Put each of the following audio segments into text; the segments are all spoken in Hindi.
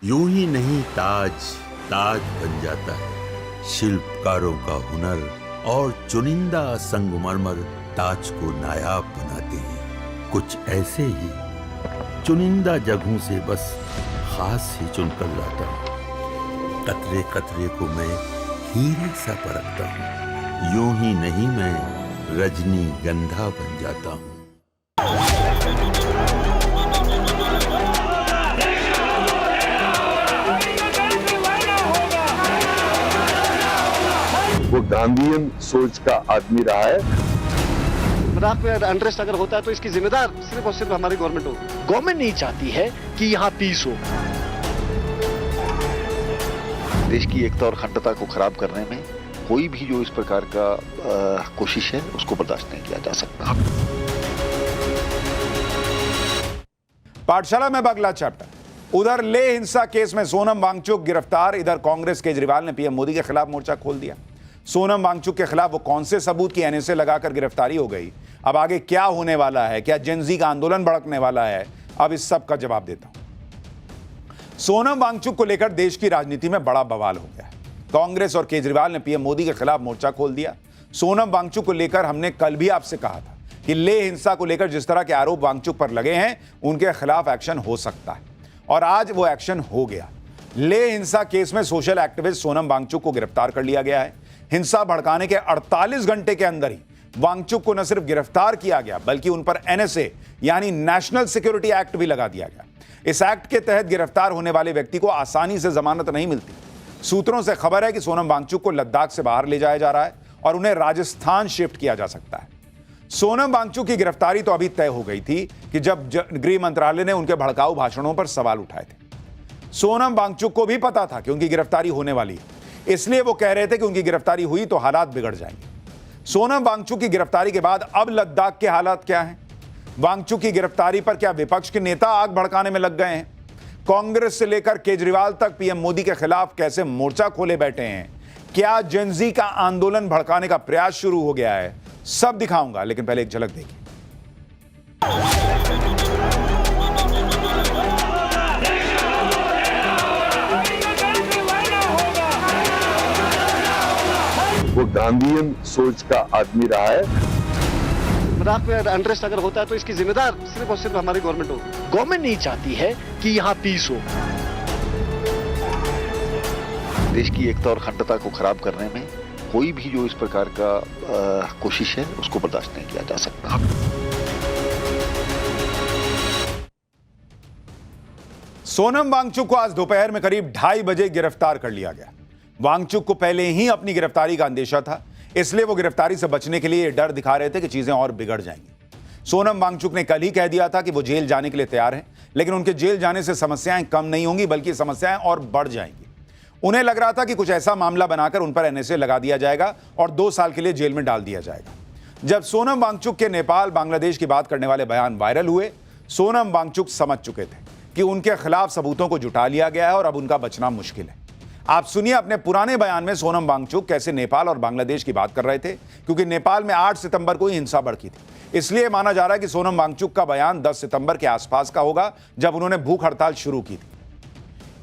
यूं ही नहीं ताज ताज बन जाता है। शिल्पकारों का हुनर और चुनिंदा संगमरमर ताज को नायाब बनाते हैं। कुछ ऐसे ही चुनिंदा जगहों से बस खास ही चुनकर लाता हूँ। कतरे कतरे को मैं हीरे सा परखता हूँ। यूं ही नहीं मैं रजनी गंधा बन जाता हूँ। वो गांधीयन सोच का आदमी रहा है। इराक में अनरेस्ट अगर होता है तो इसकी जिम्मेदार सिर्फ और सिर्फ हमारी गवर्नमेंट होगी। गवर्नमेंट नहीं चाहती है कि यहाँ पीस हो। देश की एकता और अखंडता को खराब करने में कोई भी जो इस प्रकार का कोशिश है उसको बर्दाश्त नहीं किया जा सकता। पाठशाला में अगला चैप्टर। उधर लेह हिंसा केस में सोनम वांगचुक गिरफ्तार। इधर कांग्रेस केजरीवाल ने पीएम मोदी के खिलाफ मोर्चा खोल दिया। सोनम वांगचुक के खिलाफ वो कौन से सबूत की एनएसए लगाकर गिरफ्तारी हो गई, अब आगे क्या होने वाला है, क्या जेनजी का आंदोलन भड़कने वाला है, अब इस सब का जवाब देता हूं। सोनम वांगचुक को लेकर देश की राजनीति में बड़ा बवाल हो गया है। कांग्रेस और केजरीवाल ने पीएम मोदी के खिलाफ मोर्चा खोल दिया। सोनम वांगचुक को लेकर हमने कल भी आपसे कहा था कि लेह हिंसा को लेकर जिस तरह के आरोप वांगचुक पर लगे हैं उनके खिलाफ एक्शन हो सकता है, और आज वो एक्शन हो गया। लेह हिंसा केस में सोशल एक्टिविस्ट सोनम वांगचुक को गिरफ्तार कर लिया गया है। हिंसा भड़काने के 48 घंटे के अंदर ही वांगचुक को न सिर्फ गिरफ्तार किया गया बल्कि उन पर एनएसए यानी नेशनल सिक्योरिटी एक्ट भी लगा दिया गया। इस एक्ट के तहत गिरफ्तार होने वाले व्यक्ति को आसानी से जमानत नहीं मिलती। सूत्रों से खबर है कि सोनम वांगचुक को लद्दाख से बाहर ले जाया जा रहा है और उन्हें राजस्थान शिफ्ट किया जा सकता है। सोनम वांगचुक की गिरफ्तारी तो अभी तय हो गई थी कि जब गृह मंत्रालय ने उनके भड़काऊ भाषणों पर सवाल उठाए थे। सोनम वांगचुक को भी पता था कि उनकी गिरफ्तारी होने वाली है, इसलिए वो कह रहे थे कि उनकी गिरफ्तारी हुई तो हालात बिगड़ जाएंगे। सोनम वांगचुक की गिरफ्तारी के बाद अब लद्दाख के हालात क्या हैं? वांगचुक की गिरफ्तारी पर क्या विपक्ष के नेता आग भड़काने में लग गए हैं? कांग्रेस से लेकर केजरीवाल तक पीएम मोदी के खिलाफ कैसे मोर्चा खोले बैठे हैं? क्या जेनजी का आंदोलन भड़काने का प्रयास शुरू हो गया है? सब दिखाऊंगा, लेकिन पहले एक झलक देखिए। वो गांधीयन सोच का आदमी रहा है। इराक में अनरेस्ट अगर होता है तो इसकी जिम्मेदार सिर्फ और सिर्फ हमारी गवर्नमेंट होगी। गवर्नमेंट नहीं चाहती है कि यहाँ पीस हो। देश की एकता और अखंडता को खराब करने में कोई भी जो इस प्रकार का कोशिश है उसको बर्दाश्त नहीं किया जा सकता। सोनम वांगचुक को आज दोपहर में करीब 2:30 बजे गिरफ्तार कर लिया गया। वांगचुक को पहले ही अपनी गिरफ्तारी का अंदेशा था, इसलिए वो गिरफ्तारी से बचने के लिए डर दिखा रहे थे कि चीजें और बिगड़ जाएंगी। सोनम वांगचुक ने कल ही कह दिया था कि वो जेल जाने के लिए तैयार हैं, लेकिन उनके जेल जाने से समस्याएं कम नहीं होंगी बल्कि समस्याएं और बढ़ जाएंगी। उन्हें लग रहा था कि कुछ ऐसा मामला बनाकर उन पर एनएसए लगा दिया जाएगा और 2 साल के लिए जेल में डाल दिया जाएगा। जब सोनम वांगचुक के नेपाल बांग्लादेश की बात करने वाले बयान वायरल हुए, सोनम वांगचुक समझ चुके थे कि उनके खिलाफ सबूतों को जुटा लिया गया है और अब उनका बचना मुश्किल है। आप सुनिए अपने पुराने बयान में सोनम वांगचुक कैसे नेपाल और बांग्लादेश की बात कर रहे थे, क्योंकि नेपाल में 8 सितंबर को ही हिंसा भड़की थी। इसलिए माना जा रहा है कि सोनम वांगचुक का बयान 10 सितंबर के आसपास का होगा, जब उन्होंने भूख हड़ताल शुरू की थी।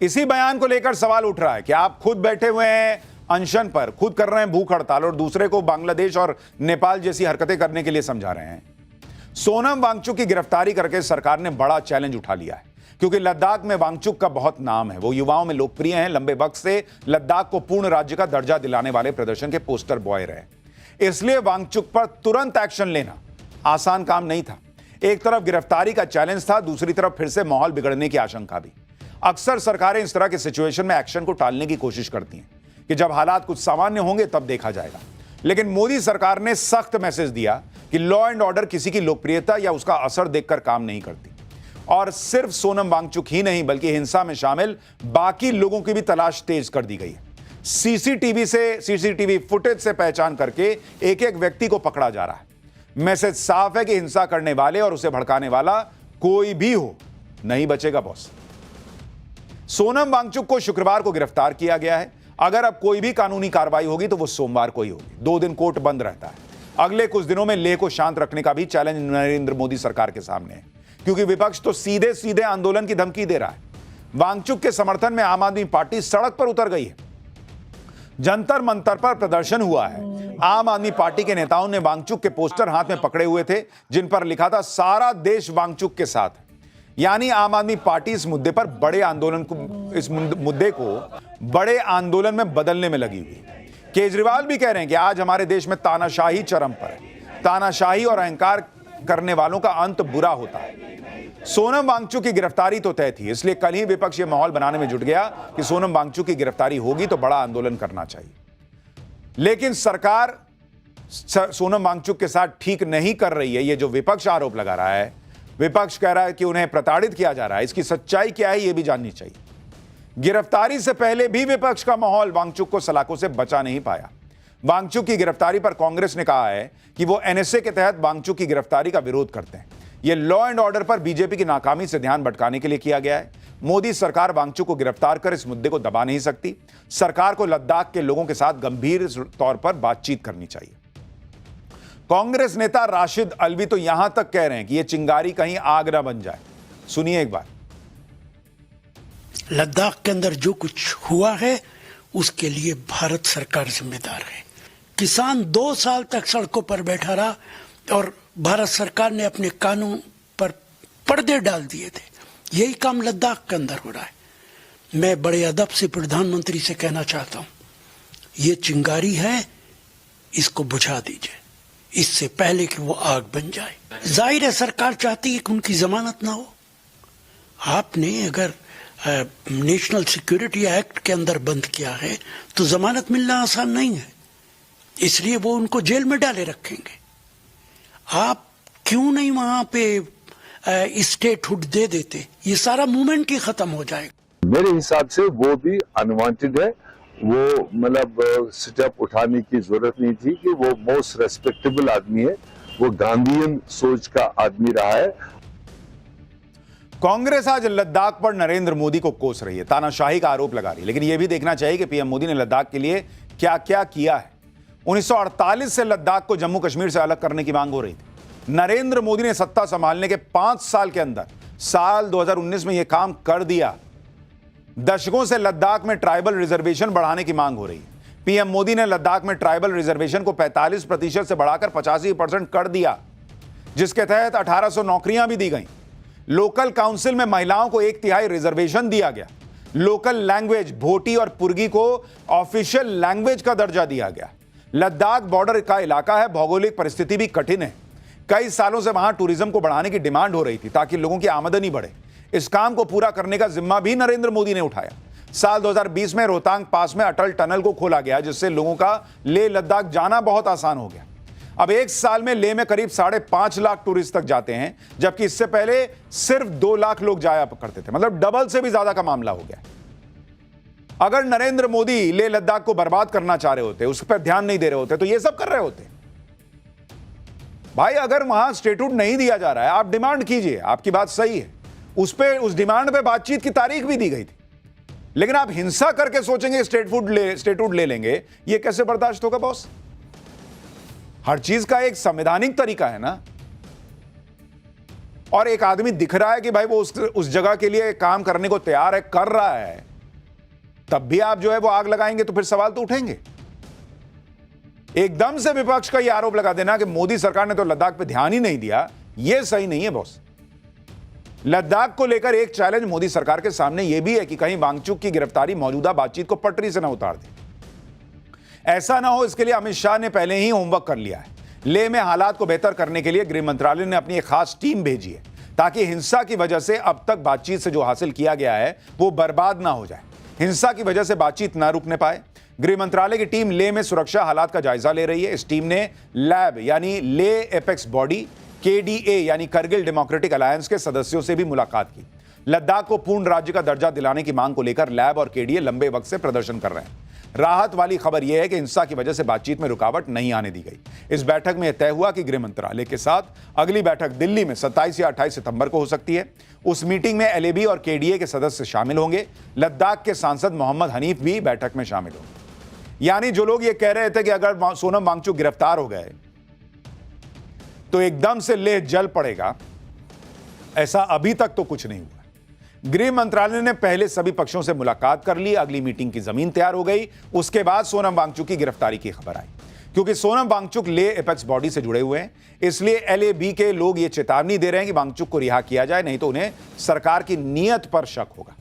इसी बयान को लेकर सवाल उठ रहा है कि आप खुद बैठे हुए हैं अनशन पर, खुद कर रहे हैं भूख हड़ताल और दूसरे को बांग्लादेश और नेपाल जैसी हरकतें करने के लिए समझा रहे हैं। सोनम वांगचुक की गिरफ्तारी करके सरकार ने बड़ा चैलेंज उठा लिया है, क्योंकि लद्दाख में वांगचुक का बहुत नाम है। वो युवाओं में लोकप्रिय हैं, लंबे वक्त से लद्दाख को पूर्ण राज्य का दर्जा दिलाने वाले प्रदर्शन के पोस्टर बॉय रहे। इसलिए वांगचुक पर तुरंत एक्शन लेना आसान काम नहीं था। एक तरफ गिरफ्तारी का चैलेंज था, दूसरी तरफ फिर से माहौल बिगड़ने की आशंका भी। अक्सर सरकारें इस तरह के सिचुएशन में एक्शन को टालने की कोशिश करती हैं कि जब हालात कुछ सामान्य होंगे तब देखा जाएगा। लेकिन मोदी सरकार ने सख्त मैसेज दिया कि लॉ एंड ऑर्डर किसी की लोकप्रियता या उसका असर देखकर काम नहीं करती। और सिर्फ सोनम वांगचुक ही नहीं बल्कि हिंसा में शामिल बाकी लोगों की भी तलाश तेज कर दी गई है। सीसीटीवी फुटेज से पहचान करके एक एक व्यक्ति को पकड़ा जा रहा है। मैसेज साफ है कि हिंसा करने वाले और उसे भड़काने वाला कोई भी हो, नहीं बचेगा बॉस। सोनम वांगचुक को शुक्रवार को गिरफ्तार किया गया है। अगर अब कोई भी कानूनी कार्रवाई होगी तो वो सोमवार को ही होगी। 2 दिन कोर्ट बंद रहता है। अगले कुछ दिनों में लेह को शांत रखने का भी चैलेंज नरेंद्र मोदी सरकार के सामने है, क्योंकि विपक्ष तो सीधे सीधे आंदोलन की धमकी दे रहा है। वांगचुक के समर्थन में आम आदमी पार्टी सड़क पर उतर गई है। जंतर मंतर पर प्रदर्शन हुआ है। आम आदमी पार्टी के नेताओं ने वांगचुक के पोस्टर हाथ में पकड़े हुए थे जिन पर लिखा था सारा देश वांगचुक के साथ। यानी आम आदमी पार्टी इस मुद्दे पर इस मुद्दे को बड़े आंदोलन में बदलने में लगी हुई है। केजरीवाल भी कह रहे हैं कि आज हमारे देश में तानाशाही चरम पर है। तानाशाही और अहंकार करने वालों का अंत बुरा होता है। सोनम वांगचुक की गिरफ्तारी तो तय थी, इसलिए कल ही विपक्ष ये माहौल बनाने में जुट गया कि सोनम वांगचुक की गिरफ्तारी होगी तो बड़ा आंदोलन करना चाहिए। लेकिन सरकार सोनम वांगचुक के साथ ठीक नहीं कर रही है। ये जो विपक्ष आरोप लगा रहा है, विपक्ष कह रहा है कि उन्हें प्रताड़ित किया जा रहा है, इसकी सच्चाई क्या है ये भी जाननी चाहिए। गिरफ्तारी से पहले भी विपक्ष का माहौल वांगचुक को सलाखों से बचा नहीं पाया। वांगचुक की गिरफ्तारी पर कांग्रेस ने कहा है कि वो एनएसए के तहत वांगचुक की गिरफ्तारी का विरोध करते हैं। यह लॉ एंड ऑर्डर पर बीजेपी की नाकामी से ध्यान भटकाने के लिए किया गया है। मोदी सरकार वांगचुक को गिरफ्तार कर इस मुद्दे को दबा नहीं सकती। सरकार को लद्दाख के लोगों के साथ गंभीर तौर पर बातचीत करनी चाहिए। कांग्रेस नेता राशिद अलवी तो यहां तक कह रहे हैं कि यह चिंगारी कहीं आग न बन जाए। सुनिए एक बार। लद्दाख के अंदर जो कुछ हुआ है उसके लिए भारत सरकार जिम्मेदार है। किसान 2 साल तक सड़कों पर बैठा रहा और भारत सरकार ने अपने कानून पर पर्दे डाल दिए थे। यही काम लद्दाख के अंदर हो रहा है। मैं बड़े अदब से प्रधानमंत्री से कहना चाहता हूं, ये चिंगारी है, इसको बुझा दीजिए इससे पहले कि वो आग बन जाए। जाहिर है सरकार चाहती है कि उनकी जमानत ना हो। आपने अगर नेशनल सिक्योरिटी एक्ट के अंदर बंद किया है तो जमानत मिलना आसान नहीं है, इसलिए वो उनको जेल में डाले रखेंगे। आप क्यों नहीं वहां पे स्टेटहुड दे देते, ये सारा मूवमेंट ही खत्म हो जाएगा। मेरे हिसाब से वो भी अनवांटेड है। वो मतलब स्टेप उठाने की जरूरत नहीं थी कि वो मोस्ट रेस्पेक्टेबल आदमी है, वो गांधीयन सोच का आदमी रहा है। कांग्रेस आज लद्दाख पर नरेंद्र मोदी को कोस रही है, तानाशाही का आरोप लगा रही है। लेकिन यह भी देखना चाहिए कि पीएम मोदी ने लद्दाख के लिए क्या क्या किया है। 1948 से लद्दाख को जम्मू कश्मीर से अलग करने की मांग हो रही थी। नरेंद्र मोदी ने सत्ता संभालने के 5 साल के अंदर साल 2019 में यह काम कर दिया। दशकों से लद्दाख में ट्राइबल रिजर्वेशन बढ़ाने की मांग हो रही है। पीएम मोदी ने लद्दाख में ट्राइबल रिजर्वेशन को 45% से बढ़ाकर 85% कर दिया, जिसके तहत 1800 नौकरियां भी दी गई। लोकल काउंसिल में महिलाओं को 1/3 रिजर्वेशन दिया गया। लोकल लैंग्वेज भोटी और पुर्गी को ऑफिशियल लैंग्वेज का दर्जा दिया गया। लद्दाख बॉर्डर का इलाका है, भौगोलिक परिस्थिति भी कठिन है। कई सालों से वहां टूरिज्म को बढ़ाने की डिमांड हो रही थी ताकि लोगों की आमदनी बढ़े। इस काम को पूरा करने का जिम्मा भी नरेंद्र मोदी ने उठाया। साल 2020 में रोहतांग पास में अटल टनल को खोला गया, जिससे लोगों का लेह लद्दाख जाना बहुत आसान हो गया। अब 1 साल में लेह में करीब 5.5 लाख टूरिस्ट तक जाते हैं, जबकि इससे पहले सिर्फ 2 लाख लोग जाया करते थे। मतलब डबल से भी ज्यादा का मामला हो गया। अगर नरेंद्र मोदी लेह लद्दाख को बर्बाद करना चाह रहे होते, उस पर ध्यान नहीं दे रहे होते, तो ये सब कर रहे होते। भाई अगर वहां स्टेटहुड नहीं दिया जा रहा है, आप डिमांड कीजिए, आपकी बात सही है। उस डिमांड पे बातचीत की तारीख भी दी गई थी। लेकिन आप हिंसा करके सोचेंगे स्टेटहुड ले लेंगे, ये कैसे बर्दाश्त होगा बॉस? हर चीज का एक संवैधानिक तरीका है ना। और एक आदमी दिख रहा है कि भाई वो उस जगह के लिए काम करने को तैयार है, कर रहा है, तब भी आप जो है वो आग लगाएंगे तो फिर सवाल तो उठेंगे। एकदम से विपक्ष का यह आरोप लगा देना कि मोदी सरकार ने तो लद्दाख पे ध्यान ही नहीं दिया, यह सही नहीं है बॉस। लद्दाख को लेकर एक चैलेंज मोदी सरकार के सामने यह भी है कि कहीं वांगचुक की गिरफ्तारी मौजूदा बातचीत को पटरी से न उतार दे। ऐसा ना हो, इसके लिए अमित शाह ने पहले ही होमवर्क कर लिया है। लेह में हालात को बेहतर करने के लिए गृह मंत्रालय ने अपनी एक खास टीम भेजी है, ताकि हिंसा की वजह से अब तक बातचीत से जो हासिल किया गया है वो बर्बाद ना हो जाए, हिंसा की वजह से बातचीत ना रुकने पाए। गृह मंत्रालय की टीम लेह में सुरक्षा हालात का जायजा ले रही है। इस टीम ने लैब यानी लेह एपेक्स बॉडी, KDA यानी करगिल डेमोक्रेटिक अलायंस के सदस्यों से भी मुलाकात की। लद्दाख को पूर्ण राज्य का दर्जा दिलाने की मांग को लेकर लैब और KDA लंबे वक्त से प्रदर्शन कर रहे हैं। राहत वाली खबर यह है कि हिंसा की वजह से बातचीत में रुकावट नहीं आने दी गई। इस बैठक में यह तय हुआ कि गृह मंत्रालय के साथ अगली बैठक दिल्ली में 27 या 28 सितंबर को हो सकती है। उस मीटिंग में LAB और KDA के सदस्य शामिल होंगे। लद्दाख के सांसद मोहम्मद हनीफ भी बैठक में शामिल होंगे। यानी जो लोग ये कह रहे थे कि अगर सोनम वांगचुक गिरफ्तार हो गए तो एकदम से लेह जल पड़ेगा, ऐसा अभी तक तो कुछ नहीं हुआ। गृह मंत्रालय ने पहले सभी पक्षों से मुलाकात कर ली, अगली मीटिंग की जमीन तैयार हो गई। उसके बाद सोनम वांगचुक की गिरफ्तारी की खबर आई। क्योंकि सोनम वांगचुक ले एपेक्स बॉडी से जुड़े हुए हैं, इसलिए एलएबी के लोग ये चेतावनी दे रहे हैं कि वांगचुक को रिहा किया जाए, नहीं तो उन्हें सरकार की नीयत पर शक होगा।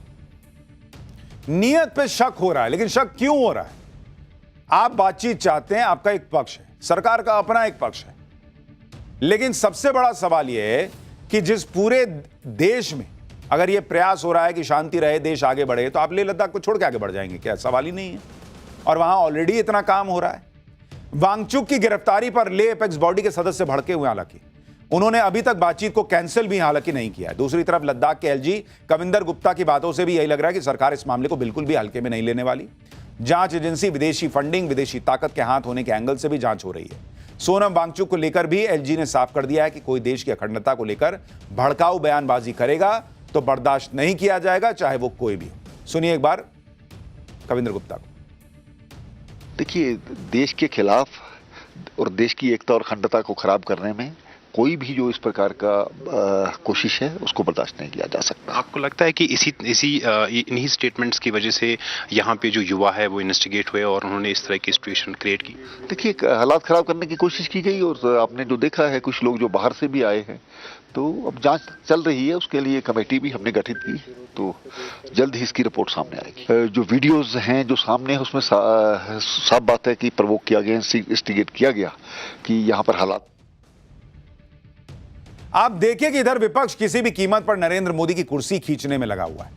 नीयत पे शक हो रहा है, लेकिन शक क्यों हो रहा है? आप बातचीत चाहते हैं, आपका एक पक्ष है, सरकार का अपना एक पक्ष है, लेकिन सबसे बड़ा सवाल यह है कि जिस पूरे देश में अगर यह प्रयास हो रहा है कि शांति रहे, देश आगे बढ़े, तो आप लेह लद्दाख को छोड़ के आगे बढ़ जाएंगे क्या? सवाल ही नहीं है। और वहां ऑलरेडी इतना काम हो रहा है। वांगचुक की गिरफ्तारी पर ले एपेक्स बॉडी के सदस्य भड़के हुए, हालांकि उन्होंने अभी तक बातचीत को कैंसिल भी हालांकि नहीं किया है। दूसरी तरफ लद्दाख के एलजी कविंदर गुप्ता की बातों से भी यही लग रहा है कि सरकार इस मामले को बिल्कुल भी हल्के में नहीं लेने वाली। जांच एजेंसी विदेशी फंडिंग, विदेशी ताकत के हाथ होने के एंगल से भी जांच हो रही है। सोनम वांगचुक को लेकर भी एलजी ने साफ कर दिया है कि कोई देश की अखंडता को लेकर भड़काऊ बयानबाजी करेगा तो बर्दाश्त नहीं किया जाएगा, चाहे वो कोई भी हो। सुनिए एक बार कविंदर गुप्ता को। देखिए, देश के खिलाफ और देश की एकता और अखंडता को खराब करने में कोई भी जो इस प्रकार का कोशिश है उसको बर्दाश्त नहीं किया जा सकता। आपको लगता है कि इन्हीं स्टेटमेंट्स की वजह से यहाँ पे जो युवा है वो इन्वेस्टिगेट हुए और उन्होंने इस तरह की सिचुएशन क्रिएट की? देखिए, हालात खराब करने की कोशिश की गई और आपने जो देखा है, कुछ लोग जो बाहर से भी आए हैं, तो अब जांच चल रही है, उसके लिए कमेटी भी हमने गठित की, तो जल्द ही इसकी रिपोर्ट सामने आएगी। जो वीडियोस हैं जो सामने है उसमें साफ बात है कि प्रवोक किया गया, इंस्टिगेट किया गया कि यहाँ पर हालात। आप देखिए कि इधर विपक्ष किसी भी कीमत पर नरेंद्र मोदी की कुर्सी खींचने में लगा हुआ है।